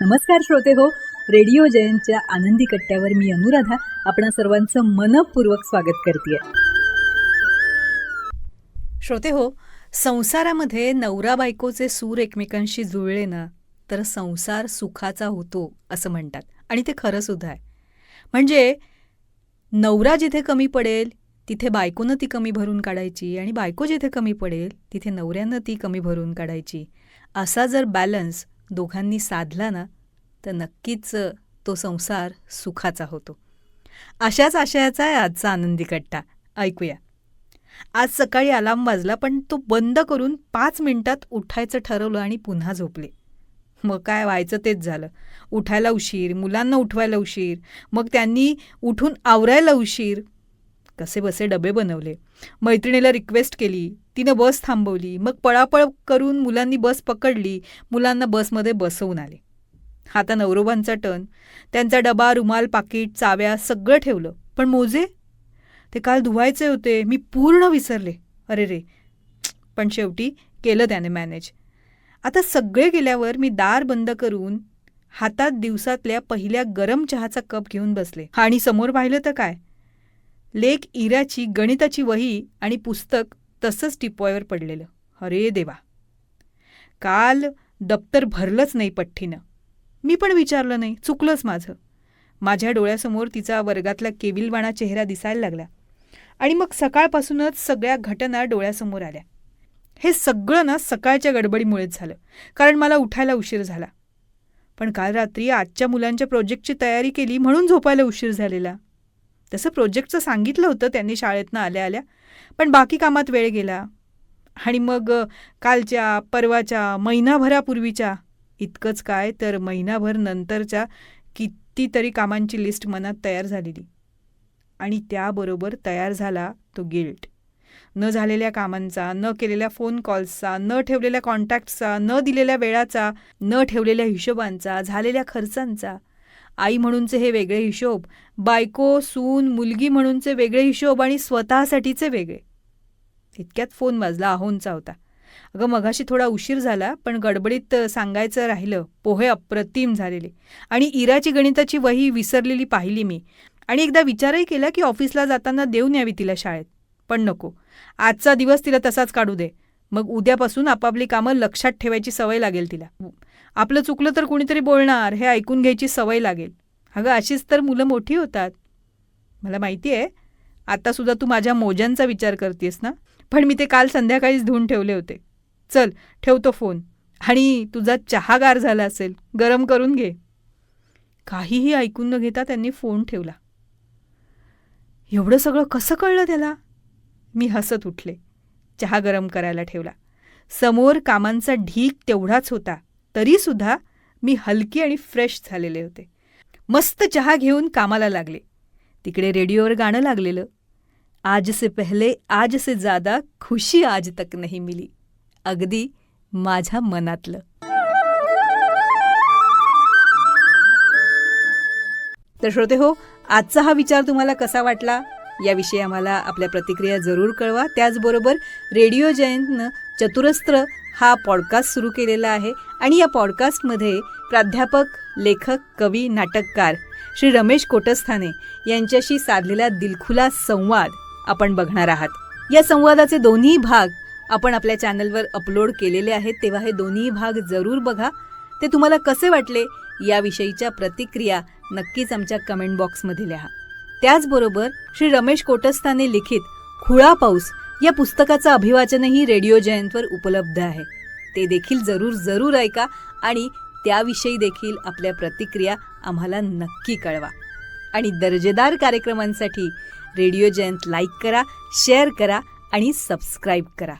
नमस्कार श्रोते हो, रेडिओ जयंतच्या आनंदी कट्ट्यावर मी अनुराधा आपणा सर्वांचं मनपूर्वक स्वागत करते. श्रोते हो, संसारामध्ये नवरा बायकोचे सूर एकमेकांशी जुळले ना तर संसार सुखाचा होतो असं म्हणतात आणि ते खरं सुद्धा आहे. म्हणजे नवरा जिथे कमी पडेल तिथे बायकोनं ती कमी भरून काढायची आणि बायको जिथे कमी पडेल तिथे नवऱ्यानं ती कमी भरून काढायची. असा जर बॅलन्स दोघांनी साधला ना तर नक्कीच तो संसार सुखाचा होतो. अशाच आशयाचा आहे आजचा आनंदी कट्टा. ऐकूया. आज सकाळी अलार्म वाजला पण तो बंद करून 5 मिनिटात उठायचं ठरवलं आणि पुन्हा झोपले. मग काय व्हायचं तेच झालं. उठायला उशीर, मुलांना उठवायला उशीर, मग त्यांनी उठून आवरायला उशीर. कसे बसे डबे बनवले, मैत्रिणीला रिक्वेस्ट केली, तिनं बस थांबवली, मग पळापळ करून मुलांनी बस पकडली, मुलांना बसमध्ये बसवून आले. आता नवरोबांचा टर्न. त्यांचा डबा, रुमाल, पाकीट, चाव्या सगळं ठेवलं. पण मोजे ते काल धुवायचे होते, मी पूर्ण विसरले. अरे रे. पण शेवटी केलं त्याने मॅनेज. आता सगळे गेल्यावर मी दार बंद करून हातात दिवसातल्या पहिल्या गरम चहाचा कप घेऊन बसले आणि समोर पाहिलं तर काय, लेक इराची गणिताची वही आणि पुस्तक तसंच टिपॉयवर पडलेलं. अरे देवा, काल दप्तर भरलंच नाही पठ्ठीनं. मी पण विचारलं नाही, चुकलंच माझं. माझ्या डोळ्यासमोर तिचा वर्गातला केविलवाणा चेहरा दिसायला लागला आणि मग सकाळपासूनच सगळ्या घटना डोळ्यासमोर आल्या. हे सगळं ना सकाळच्या गडबडीमुळेच झालं, कारण मला उठायला उशीर झाला. पण काल रात्री आजच्या मुलांच्या प्रोजेक्टची तयारी केली म्हणून झोपायला उशीर झालेला. तसं प्रोजेक्टचं सांगितलं होतं त्यांनी शाळेतनं आल्या आल्या, पण बाकी कामात वेळ गेला. आणि मग कालच्या, परवाच्या, महिनाभरापूर्वीच्या, इतकंच काय तर महिनाभर नंतरच्या कितीतरी कामांची लिस्ट मनात तयार झालेली. आणि त्याबरोबर तयार झाला तो गिल्ट. न झालेल्या कामांचा, न केलेल्या फोन कॉल्सचा, न ठेवलेल्या कॉन्टॅक्टचा, न दिलेल्या वेळाचा, न ठेवलेल्या हिशोबांचा, झालेल्या खर्चांचा. आई म्हणूनचे हे वेगळे हिशोब, बायको, सून, मुलगी म्हणूनचे वेगळे हिशोब आणि स्वतःसाठीचे वेगळे. इतक्यात फोन वाजला. आहोंचा होता. अगं मघाशी थोडा उशीर झाला, पण गडबडीत सांगायचं राहिलं, पोहे अप्रतिम झालेले आणि इराची गणिताची वही विसरलेली पाहिली मी. आणि एकदा विचारही केला की ऑफिसला जाताना देऊन यावी तिला शाळेत. पण नको, आजचा दिवस तिला तसाच काढू दे. मग उद्यापासून आपापली कामं लक्षात ठेवायची सवय लागेल तिला. आपलं चुकलं तर कुणीतरी बोलणार हे ऐकून घ्यायची सवय लागेल. अगं अशीच तर मुलं मोठी होतात. मला माहिती आहे आत्तासुद्धा तू माझ्या मोज्यांचा विचार करतेस ना, पण मी ते काल संध्याकाळीच धुवून ठेवले होते. चल ठेवतो फोन. आणि तुझा चहा गार झाला असेल, गरम करून घे. काहीही ऐकून न घेता त्यांनी फोन ठेवला. एवढं सगळं कसं कळलं त्याला? मी हसत उठले. चहा गरम करायला ठेवला. समोर कामांचा ढीग तेवढाच होता, तरीसुद्धा मी हलकी आणि फ्रेश झालेले होते. मस्त चहा घेऊन कामाला लागले. तिकडे रेडिओवर गाणं लागलेलं, आज से पहले आज से ज्यादा खुशी आज तक नहीं मिली. अगदी माझ्या मनातलं. तर श्रोते हो, आजचा हा विचार तुम्हाला कसा वाटला याविषयी आम्हाला आपल्या प्रतिक्रिया जरूर कळवा. त्याचबरोबर रेडिओ जयंतनं चतुरस्त्र हा पॉडकास्ट सुरू केलेला आहे आणि या पॉडकास्टमध्ये प्राध्यापक, लेखक, कवी, नाटककार श्री रमेश कोटस्थाने यांच्याशी साधलेला दिलखुलास संवाद आपण बघणार आहात. या संवादाचे दोन्ही भाग आपण आपल्या चॅनलवर अपलोड केलेले आहेत, तेव्हा हे दोन्ही भाग जरूर बघा. ते तुम्हाला कसे वाटले याविषयीच्या प्रतिक्रिया नक्कीच आमच्या कमेंट बॉक्समध्ये लिहा. त्याचबरोबर श्री रमेश कोटस्थाने लिखित खुळा पाऊस या पुस्तकाचं अभिवाचनही रेडिओ जयंतवर उपलब्ध आहे. ते देखील जरूर जरूर ऐका आणि त्याविषयी देखील आपल्या प्रतिक्रिया आम्हाला नक्की कळवा. आणि दर्जेदार कार्यक्रमांसाठी रेडिओ जयंत लाईक करा, शेअर करा आणि सबस्क्राईब करा.